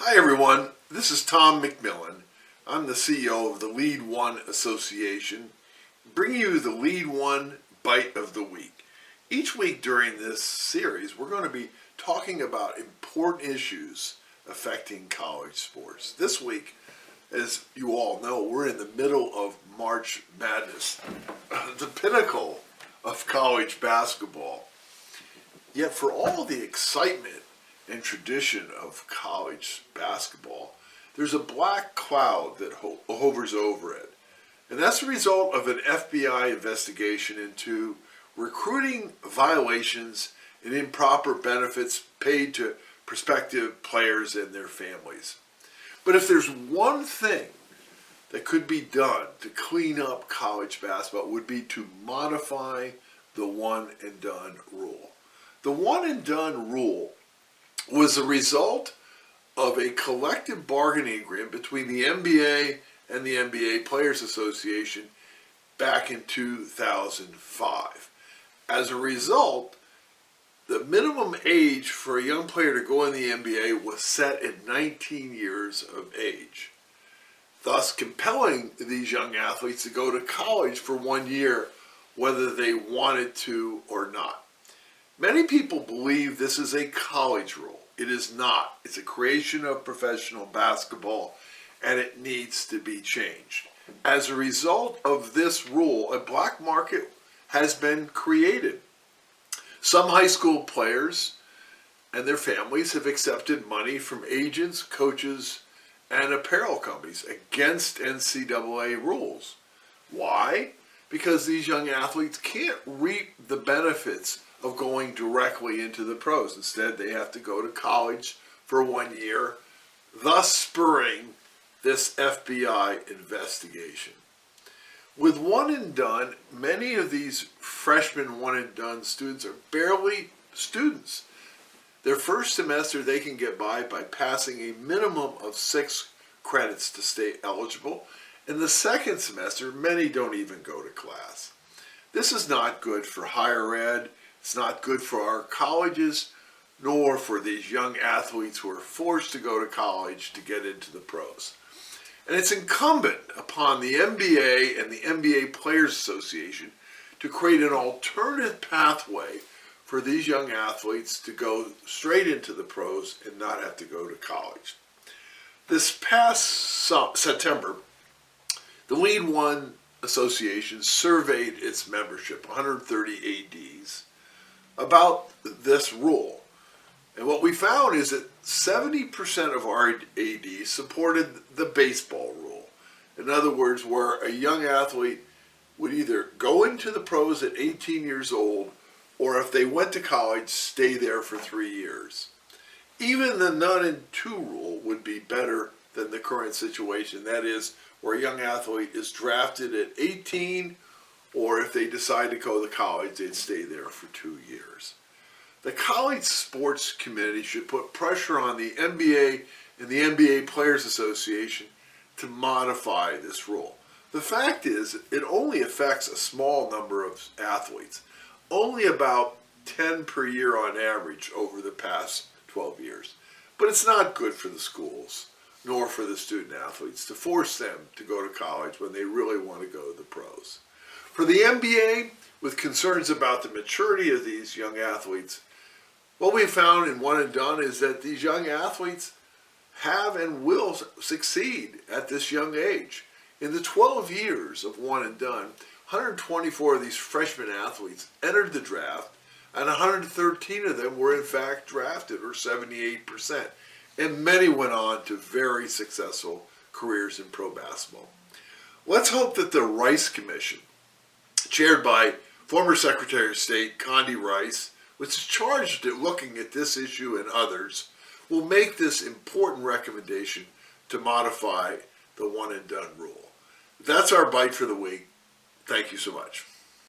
Hi everyone, this is Tom McMillen. I'm the CEO of the LEAD1 Association, bringing you the LEAD1 Byte of the Week. Each week during this series, we're going to be talking about important issues affecting college sports. This week, as you all know, we're in the middle of March Madness, the pinnacle of college basketball. Yet for all the excitement and tradition of college basketball, there's a black cloud that hovers over it. And that's the result of an FBI investigation into recruiting violations and improper benefits paid to prospective players and their families. But if there's one thing that could be done to clean up college basketball, it would be to modify the one and done rule. The one and done rule was a result of a collective bargaining agreement between the NBA and the NBA Players Association back in 2005. As a result, the minimum age for a young player to go in the NBA was set at 19 years of age, thus compelling these young athletes to go to college for 1 year, whether they wanted to or not. Many people believe this is a college rule. It is not. It's a creation of professional basketball, and it needs to be changed. As a result of this rule, a black market has been created. Some high school players and their families have accepted money from agents, coaches, and apparel companies against NCAA rules. Why? Because these young athletes can't reap the benefits of going directly into the pros. Instead, they have to go to college for 1 year, thus spurring this FBI investigation. With one and done, many of these freshman one and done students are barely students. Their first semester they can get by passing a minimum of 6 credits to stay eligible. In the second semester, many don't even go to class. This is not good for higher ed. It's not good for our colleges, nor for these young athletes who are forced to go to college to get into the pros. And it's incumbent upon the NBA and the NBA Players Association to create an alternative pathway for these young athletes to go straight into the pros and not have to go to college. This past September, the LEAD1 Association surveyed its membership, 130 ADs, about this rule. And what we found is that 70% of our ADs supported the baseball rule. In other words, where a young athlete would either go into the pros at 18 years old, or if they went to college, stay there for 3 years. Even the none and two rule would be better than the current situation. That is, where a young athlete is drafted at 18, or if they decide to go to college, they'd stay there for 2 years. The college sports community should put pressure on the NBA and the NBA Players Association to modify this rule. The fact is, it only affects a small number of athletes, only about 10 per year on average over the past 12 years. But it's not good for the schools, nor for the student athletes, to force them to go to college when they really want to go to the pros. For the NBA, with concerns about the maturity of these young athletes, what we found in one and done is that these young athletes have and will succeed at this young age. In the 12 years of one and done, 124 of these freshman athletes entered the draft, and 113 of them were in fact drafted, or 78%. And many went on to very successful careers in pro basketball. Let's hope that the Rice Commission, chaired by former Secretary of State Condi Rice, which is charged at looking at this issue and others, will make this important recommendation to modify the one and done rule. That's our bite for the week. Thank you so much.